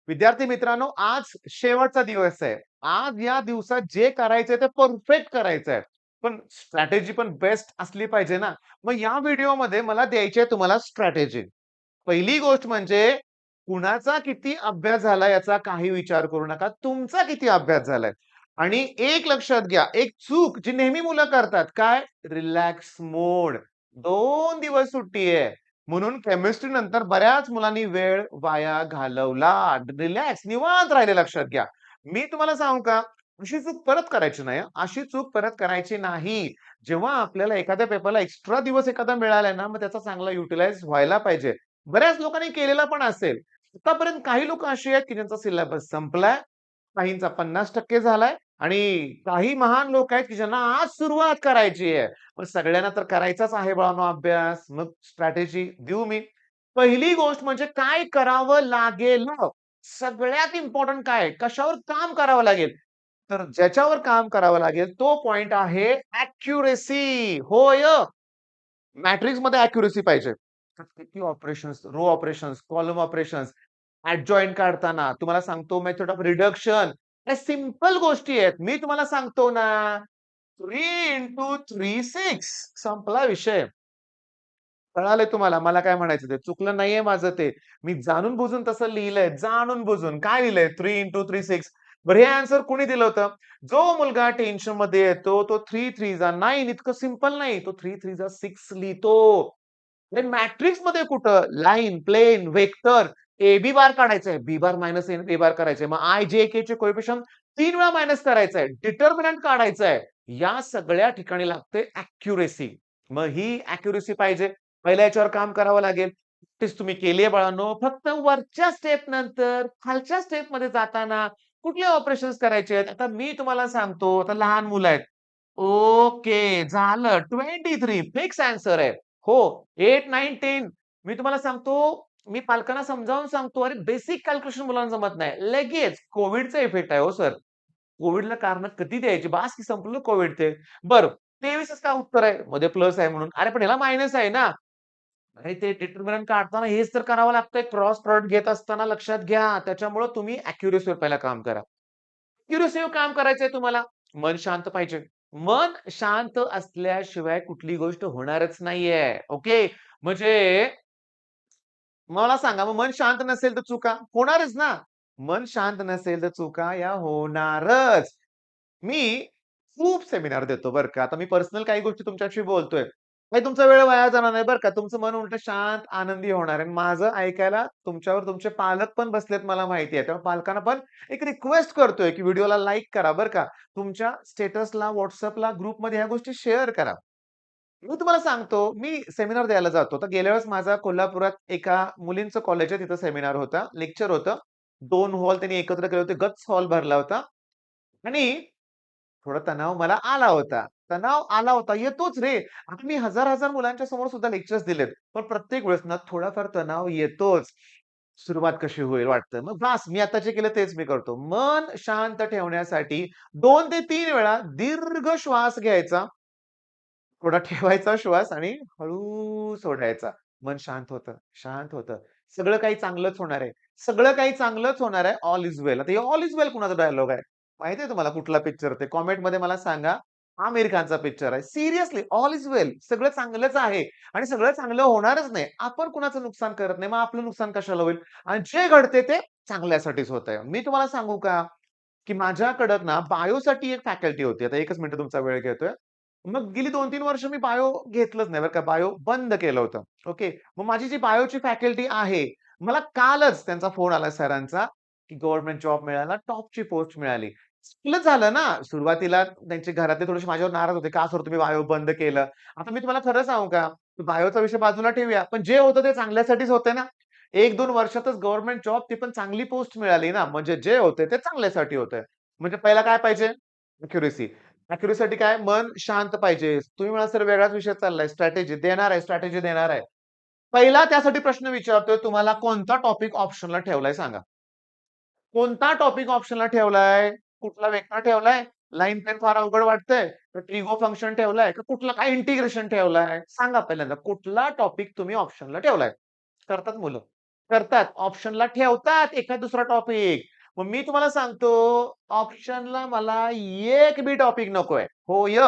विद्यार्थी मित्रांनो, आज शेवटचा दिवस आहे. आज या दिवसात जे करायचंय ते परफेक्ट करायचंय. पण स्ट्रॅटेजी पण बेस्ट असली पाहिजे ना. मग या व्हिडिओमध्ये मला द्यायची आहे तुम्हाला स्ट्रॅटेजी. पहिली गोष्ट म्हणजे कुणाचा किती अभ्यास झाला याचा काही विचार करू नका. तुमचा किती अभ्यास झालाय. आणि एक लक्षात घ्या, एक चूक जी नेहमी मुलं करतात, काय? रिलॅक्स मोड. 2 दिवस सुट्टी आहे. म्हणून केमिस्ट्री नंतर बऱ्याच मुलांनी वेळ वाया घालवला. रिलॅक्स, निवांत राहिले लक्षात घ्या. मी तुम्हाला सांगू का? अशी चूक परत करायची नाही हं. अशी चूक परत करायची नाही. जेव्हा आपल्याला एखाद्या पेपरला एक्स्ट्रा दिवस एखादा मिळालाय ना, मग त्याचा चांगला युटिलाइज व्हायला पाहिजे. बऱ्याच लोकांनी केलेला पण असेल. आतापर्यंत काही लोक अशी आहेत, की ज्यांचा सिलेबस संपलाय, काहींचा 50% झालाय आणि काही महान लोक आहेत, की ज्यांना आज सुरुवात करायची आहे. मग सगळ्यांना तर करायचाच आहे बाळांनो अभ्यास. मग स्ट्रॅटेजी देऊ मी. पहिली गोष्ट म्हणजे काय करावं लागेल? सगळ्यात इम्पोर्टंट काय आहे? कशावर काम करावं लागेल? तर ज्याच्यावर काम करावं लागेल तो पॉइंट आहे ॲक्युरसी. होय. मॅट्रिक्समध्ये ॲक्युरसी पाहिजे. किती operations, row operations, column operations, adjoint काढताना तुम्हाला सांगतो मेथड ऑफ रिडक्शन. या सिंपल गोष्टी आहेत. मी तुम्हाला सांगतो ना 3 into 3 6 संपला विषय. कळालंय तुम्हाला मला काय म्हणायचं ते. चुकलं नाहीये माझं ते. मी जाणून बुजून तसं लिहिलंय. जाणून बुजून. काय लिहिलंय? 3 into 3 6. बरं हे आन्सर कुणी दिलं होतं? जो मुलगा टेन्शनमध्ये येतो तो 3 3 जा 9 इतकं सिंपल नाही. तो 3 3 जा 6 लिहितो. हे मॅट्रिक्समध्ये कुठं? Line, plane, vector, A B bar काढायचंय. बी बार मायनस ए बार करायचंय. मग आय-जे-के चे कोएफिशियंट 3 वेळा मायनस करायचंय. डिटर्मिनंट काढायचंय. या सगळ्या ठिकाणी लागते ॲक्युरसी. मग ही ॲक्युरसी पाहिजे. पहिल्या याच्यावर काम करावं लागेल. तेच तुम्ही केलीये बाळांनो. फक्त वरच्या स्टेप नंतर खालच्या स्टेपमध्ये जाताना कुठले ऑपरेशन्स करायचे आहेत? आता मी तुम्हाला सांगतो. आता लहान मुलं आहेत. ओके, झालं. 23 फिक्स आन्सर आहे. हो, 8, 9, 10 मी तुम्हाला सांगतो, मी पालकांना समजावून सांगतो, "अरे बेसिक कॅल्क्युलेशन मुलांना जमत नाही." लगेच कोव्हिडचा इफेक्ट आहे हो सर. कोव्हिडला कारणं कधी द्यायची? बास की संपलं कोव्हिड ते. बरं, 23च का उत्तर आहे? मध्ये प्लस आहे म्हणून. अरे पण ह्याला मायनस आहे ना. अरे ते डिटर्मिनंट काढताना हेच तर करावं लागतंय. क्रॉस प्रॉडक्ट घेत असताना लक्षात घ्या. त्याच्यामुळं तुम्ही ॲक्युरसीवर पहिला काम करा. ॲक्युरसीवर काम करायचंय तुम्हाला, मन शांत पाहिजे. मन शांत असल्याशिवाय कुठली गोष्ट होणारच नाहीये. ओके. म्हणजे मला सांगा मग मन शांत नसेल तर चुका होणारच ना. मन शांत नसेल तर चुका या होणारच. मी खूप सेमिनार देतो बरं का. आता मी पर्सनल काही गोष्टी तुमच्याशी बोलतोय. काही तुमचा वेळ वाया जाणार नाही बरं का. तुमचं मन उलटं शांत, आनंदी होणार आहे. माझं ऐकायला तुमच्यावर तुमचे पालक पण बसलेत मला माहिती आहे. तेव्हा पालकांना पण एक रिक्वेस्ट करतोय, की व्हिडिओला लाईक करा बरं का. तुमच्या स्टेटसला, WhatsAppला, ग्रुपमध्ये ह्या गोष्टी शेअर करा. मी तुम्हाला सांगतो, मी सेमिनार द्यायला जातो. तर गेल्या वेळेस माझा कोल्हापुरात एका मुलींचं कॉलेज आहे, तिथं सेमिनार होता, लेक्चर होतं. 2 हॉल त्यांनी एकत्र केले होते. गच्च हॉल भरला होता आणि थोडा तणाव मला आला होता. तणाव आला होता. येतोच रे. आता मी हजार-हजार मुलांच्या समोर सुद्धा लेक्चर्स दिलेत. पण प्रत्येक वेळेस ना थोडाफार तणाव येतोच. सुरुवात कशी होईल वाटतं. मग बास मी आता जे केलं तेच मी करतो. मन शांत ठेवण्यासाठी 2 ते 3 वेळा दीर्घ श्वास घ्यायचा. थोडा ठेवायचा श्वास आणि हळू सोडायचा. मन शांत होतं, शांत होतं. सगळं काही चांगलंच होणार आहे. सगळं काही चांगलंच होणार आहे. ऑल इज वेल. आता हे ऑल इज वेल कुणाचा डायलॉग आहे? माहिती आहे तुम्हाला कुठला पिक्चर ते? कमेंटमध्ये मला सांगा. आमिर खानचा पिक्चर आहे. सिरियसली ऑल इज वेल. सगळं चांगलंच आहे आणि सगळं चांगलं होणारच नाही. आपण कुणाचं नुकसान करत नाही. मग आपलं नुकसान कशाला होईल? आणि जे घडते ते चांगल्यासाठीच होतंय. मी तुम्हाला सांगू का? की माझ्याकडं ना बायोसाठी एक फॅकल्टी होती. आता 1च मिनिट तुमचा वेळ घेतोय. मग गेली 2-3 वर्ष मी बायो घेतलंच नाही बरं का. बायो बंद केलं होतं. ओके. मग माझी जी बायोची फॅकल्टी आहे, मला कालच त्यांचा फोन आला सरांचा, की गव्हर्नमेंट जॉब मिळाला, टॉपची पोस्ट मिळाली. चांगलंच झालं ना. सुरुवातीला त्यांचे घरातले थोडेसे माझ्यावर नाराज होते. "का सर तुम्ही बायो बंद केलं?" आता मी तुम्हाला खरं सांगू का? बायोचा विषय बाजूला ठेवूया. पण जे होतं ते चांगल्यासाठीच होतं ना. 1-2 वर्षातच गव्हर्नमेंट जॉब ती पण चांगली पोस्ट मिळाली ना. म्हणजे जे होते ते चांगल्यासाठी होतंय. म्हणजे पहिला काय पाहिजे? ॲक्युरसी. ॲक्युरसीसाठी काय? मन शांत पाहिजे. तुम्ही म्हणाल, "सर वेगळाच विषय चाललाय." स्ट्रॅटेजी देणार आहे, स्ट्रॅटेजी देणार आहे. पहिला त्यासाठी प्रश्न विचारतोय, तुम्हाला कोणता टॉपिक ऑप्शनला ठेवलाय सांगा? कोणता टॉपिक ऑप्शनला ठेवलाय? कुठला वेक्टर ठेवलाय? लाईन पेन फार अवघड वाटतंय? तर ट्रिगो फंक्शन ठेवलाय? का कुठला काय इंटिग्रेशन ठेवलाय? सांगा पहिल्यांदा कुठला टॉपिक तुम्ही ऑप्शनला ठेवलाय? करतात मुलं. करतात. ऑप्शनला ठेवतात एखाद दुसरा टॉपिक. मग मी तुम्हाला सांगतो, ऑप्शनला मला एक बी टॉपिक नकोय. होय.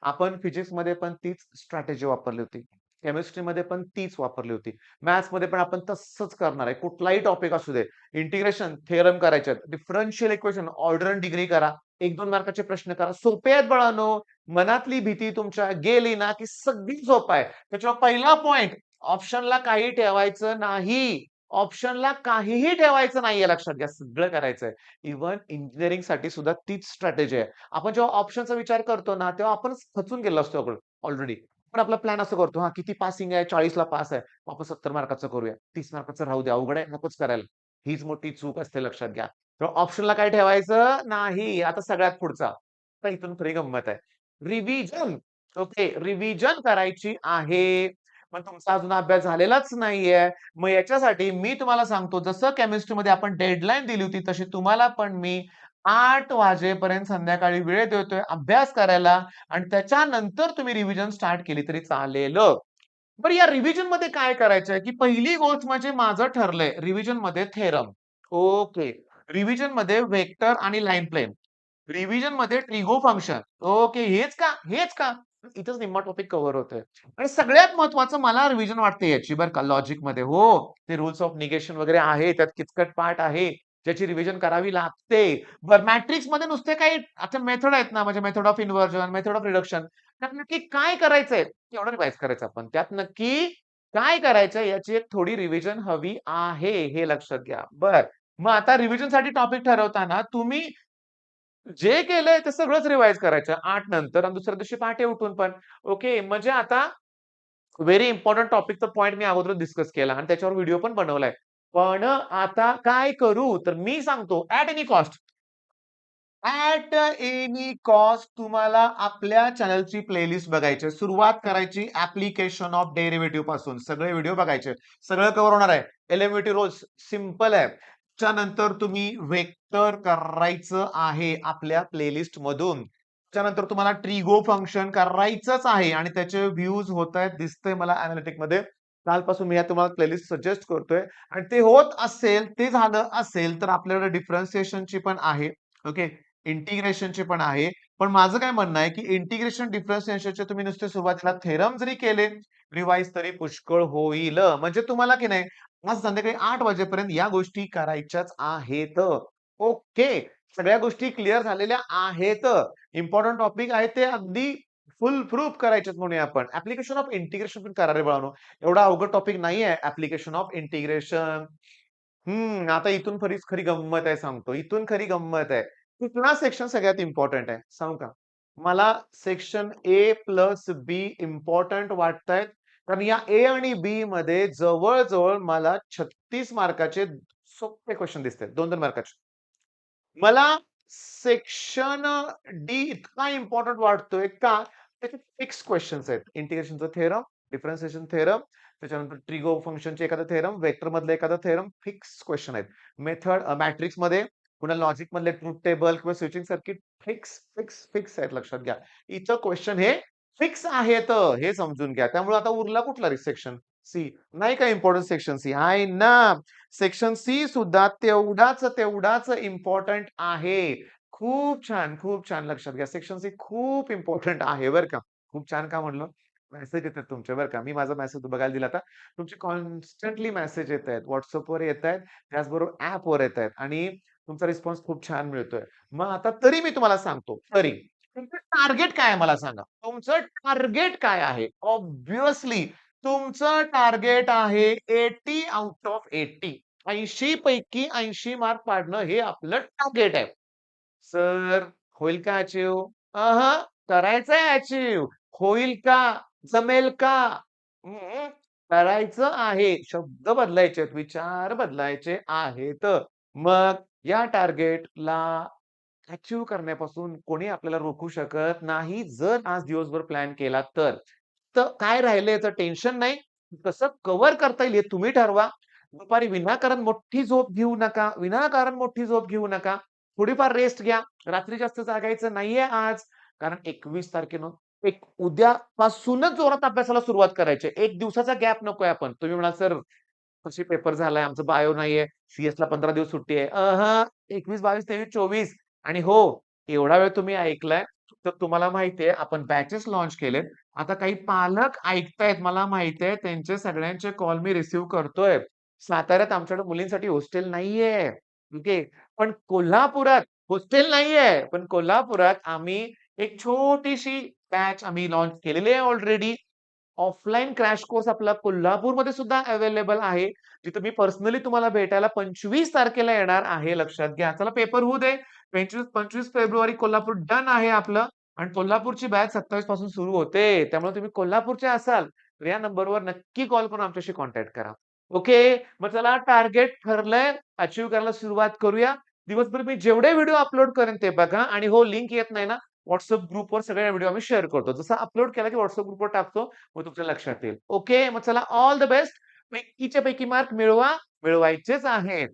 आपण फिजिक्समध्ये पण तीच स्ट्रॅटेजी वापरली होती. केमिस्ट्रीमध्ये पण तीच वापरली होती. मॅथ्समध्ये पण आपण तसंच करणार आहे. कुठलाही टॉपिक असू दे. इंटिग्रेशन, थेरम करायचे आहेत. Differential equation, order and degree करा. 1-2 मार्काचे प्रश्न करा. सोपे आहेत बाळांनो. मनातली भीती तुमच्या गेली ना, की सगळी सोपं आहे. त्याच्यावर पहिला पॉइंट, ऑप्शनला काही ठेवायचं नाही. ऑप्शनला काहीही ठेवायचं नाहीये लक्षात घ्या. सगळं करायचंय. इव्हन इंजिनिअरिंगसाठी सुद्धा तीच स्ट्रॅटेजी आहे. आपण जेव्हा ऑप्शनचा विचार करतो ना, तेव्हा आपणच खचून गेलो असतो ऑलरेडी. पण आपला प्लॅन असं करतो, हां, किती पासिंग आहे? 40ला पास आहे. मग आपण 70 मार्काचं करूया. 30 मार्काचं राहू द्या. अवघड आहे, नकोच करायला. हीच मोठी चूक असते लक्षात घ्या. तेव्हा ऑप्शनला काय ठेवायचं नाही. आता सगळ्यात पुढचा. आता इथून खरी गंमत आहे. रिव्हिजन. ओके, रिव्हिजन करायची आहे. पण तुमचा अजून अभ्यास झालेलाच नाहीये. मग याच्यासाठी मी तुम्हाला सांगतो, जसं केमिस्ट्रीमध्ये आपण डेडलाईन दिली होती, तशी तुम्हाला पण मी 8 वाजेपर्यंत संध्याकाळी वेळ देतोय अभ्यास करायला आणि त्याच्यानंतर तुम्ही रिव्हिजन स्टार्ट केली तरी चालेल. बरं या रिव्हिजनमध्ये काय करायचंय, की पहिली गोष्ट म्हणजे माझं ठरलंय रिव्हिजनमध्ये थेरम. ओके. रिव्हिजनमध्ये व्हेक्टर आणि लाईन प्लेन. रिव्हिजनमध्ये ट्रिगो फंक्शन. ओके. हेच का? हेच का? इथंच निम्मा टॉपिक कव्हर होतोय. आणि सगळ्यात महत्त्वाचं मला रिव्हिजन वाटते याची बरं का लॉजिकमध्ये. हो, ते रूल्स ऑफ निगेशन वगैरे आहे. त्यात किचकट पार्ट आहे. ज्याची रिव्हिजन करावी लागते. बरं मॅट्रिक्समध्ये नुसते काही आता मेथड आहेत ना, म्हणजे method of inversion, method of reduction. त्यात नक्की काय करायचंय? एवढं रिवाईज करायचं आपण. त्यात नक्की काय करायचंय याची एक थोडी रिव्हिजन हवी आहे, हे लक्षात घ्या. बरं. मग आता रिव्हिजनसाठी टॉपिक ठरवताना तुम्ही जे केलंय ते सगळंच रिवाईज करायचं 8 नंतर आणि दुसऱ्या दिवशी पहाटे उठून पण. ओके. म्हणजे आता व्हेरी इम्पोर्टंट टॉपिकचा पॉइंट मी अगोदर डिस्कस केला आणि त्याच्यावर व्हिडिओ पण बनवलाय. पण आता काय करू? तर मी सांगतो ॲट एनी कॉस्ट तुम्हाला आपल्या चॅनलची प्लेलिस्ट बघायची आहे. सुरुवात करायची ॲप्लिकेशन ऑफ डेरिव्हेटिव्ह पासून. सगळे व्हिडिओ बघायचे. सगळं कव्हर होणार आहे. एलिमेंटरी रूल्स सिंपल आहे. त्यानंतर तुम्ही वेक्टर करायचं आहे आपल्या प्लेलिस्टमधून. त्यानंतर तुम्हाला ट्रिगो फंक्शन करायचंच आहे आणि त्याचे व्ह्यूज होतायत दिसतंय मला एनालिटिकमध्ये. कालपासून मी तुम्हाला प्लेलिस्ट सजेस्ट करतोय आणि ते होत असेल, ते झालं असेल तर आपल्याकडे डिफरन्शिएशनची पण आहे. ओके. इंटिग्रेशनचे पण आहे. पण माझं काय म्हणणं आहे, की इंटिग्रेशन डिफरन्शिएशनचे तुम्ही नुसते सुरुवातीला थेरम जरी केले, रिवाईज तरी पुष्कळ होईल. म्हणजे तुम्हाला की नाही आज संध्याकाळी 8 वाजेपर्यंत या गोष्टी करायच्याच आहेत. ओके. सगळ्या गोष्टी क्लिअर झालेल्या आहेत. इम्पोर्टंट टॉपिक आहे ते अगदी फुल प्रूफ करायचेत म्हणूया आपण. ॲप्लिकेशन ऑफ इंटिग्रेशन पण करा रे बाळांनो. एवढा अवघड टॉपिक नाहीये ॲप्लिकेशन ऑफ इंटिग्रेशन. आता इथून खरीच खरी गंमत आहे सांगतो. इथून खरी गंमत आहे. कुठला सेक्शन सगळ्यात इम्पोर्टंट आहे सांगू का? मला section A plus B important वाटतायत. कारण या ए आणि बी मध्ये जवळ-जवळ मला 36 मार्काचे सोपे क्वेश्चन दिसतायत. 2-2 मार्काचे. मला सेक्शन डी इतका इम्पोर्टंट वाटतोय का? त्याच्यात फिक्स क्वेशन्स आहेत. इंटिग्रेशनचा थेरम, डिफरन्शिएशन थेरम, त्याच्यानंतर ट्रिगो फंक्शनचे एखादं थेरम, वेक्टर मधलं एखादं थेरम फिक्स क्वेशन आहेत. मेथड मॅट्रिक्समध्ये पुन्हा लॉजिक मधले ट्रुथ टेबल किंवा स्विचिंग सर्किट फिक्स आहेत लक्षात घ्या. इथं क्वेशन हे फिक्स आहेत हे समजून घ्या. त्यामुळे आता उरला कुठला सेक्शन सी. नाही का इम्पोर्टंट सेक्शन सी? आहे ना. सेक्शन सी सुद्धा तेवढाच इम्पोर्टंट आहे. खूप छान लक्षात घ्या. सेक्शन सी खूप इम्पोर्टंट आहे बरं का. खूप छान का म्हणलं? मेसेज येतात तुमचे बरं का. मी माझा मेसेज बघायला दिला आता. तुमचे कॉन्स्टंटली मेसेज येतायत. WhatsAppवर येतायत. त्याचबरोबर ॲपवर येतायत आणि तुमचा रिस्पॉन्स खूप छान मिळतोय. मग आता तरी मी तुम्हाला सांगतो, तरी तुमचं टार्गेट काय आहे मला सांगा? तुमचं टार्गेट काय आहे? ऑब्व्हियसली तुमचं टार्गेट आहे 80 आउट ऑफ 80. 80 पैकी 80 मार्क पाडणं हे आपलं टार्गेट आहे. सर होईल का अचीव्ह? करायचंय अचीव्ह. होईल का? जमेल का? हं, करायचं आहे. शब्द बदलायचे आहेत, विचार बदलायचे आहेत. मग या टार्गेटला अचीव्ह करण्यापासून कोणी आपल्याला रोखू शकत नाही, जर आज दिवसभर प्लॅन केला तर. तर काय राहिलं याचं टेन्शन नाही. कसं कव्हर करता येईल हे तुम्ही ठरवा. दुपारी विनाकारण मोठी झोप घेऊ नका. विनाकारण मोठी झोप घेऊ नका. थोडीफार रेस्ट घ्या. रात्री जास्त जागायचं नाहीये आज. कारण 21 तारखेनं उद्यापासूनच जोरात अभ्यासाला सुरुवात करायची आहे. 1 दिवसाचा गॅप नकोय आपण. तुम्ही म्हणाल, "सर कशी पेपर झालाय, आमचं बायो नाहीये, सीएसला 15 दिवस सुट्टी आहे. अहं, 21, 22, 23, 24 आणि हो, एवढा वेळ तुम्ही ऐकलाय, तर तुम्हाला माहितीये आपण बॅचेस लॉन्च केलेत. आता काही पालक ऐकतायत मला माहिती आहे, त्यांचे सगळ्यांचे कॉल मी रिसीव्ह करतोय. साताऱ्यात आमच्याकडे मुलींसाठी हॉस्टेल नाहीये. ओके. पण कोल्हापुरात हॉस्टेल नाहीये. पण कोल्हापुरात आम्ही एक छोटीशी बॅच आम्ही लॉन्च केलेली आहे ऑलरेडी. ऑफलाईन क्रॅश कोर्स आपला कोल्हापूरमध्ये सुद्धा अवेलेबल आहे. जिथं मी पर्सनली तुम्हाला भेटायला 25 तारखेला येणार आहे. लक्षात घ्या. चला पेपर होऊ दे. 25 फेब्रुवारी कोल्हापूर डन आहे आपलं आणि कोल्हापूरची बॅच 27 पासून सुरू होते. त्यामुळे तुम्ही कोल्हापूरचे असाल, तर या नंबरवर नक्की कॉल करून आमच्याशी कॉन्टॅक्ट करा. ओके. मग चला टार्गेट ठरलंय. अचीव्ह करायला सुरुवात करूया. दिवसभर मी जेवढे व्हिडिओ अपलोड करेन ते बघा आणि हो लिंक येत नाही ना, WhatsApp ग्रुपवर सगळे व्हिडिओ आम्ही शेअर करतो. जसा अपलोड केला की WhatsApp ग्रुपवर टाकतो. मग तुमच्या लक्षात येईल. ओके. मग चला ऑल द बेस्ट. पैकीच्या पैकी मार्क मिळवा. मिळवायचेच आहेत.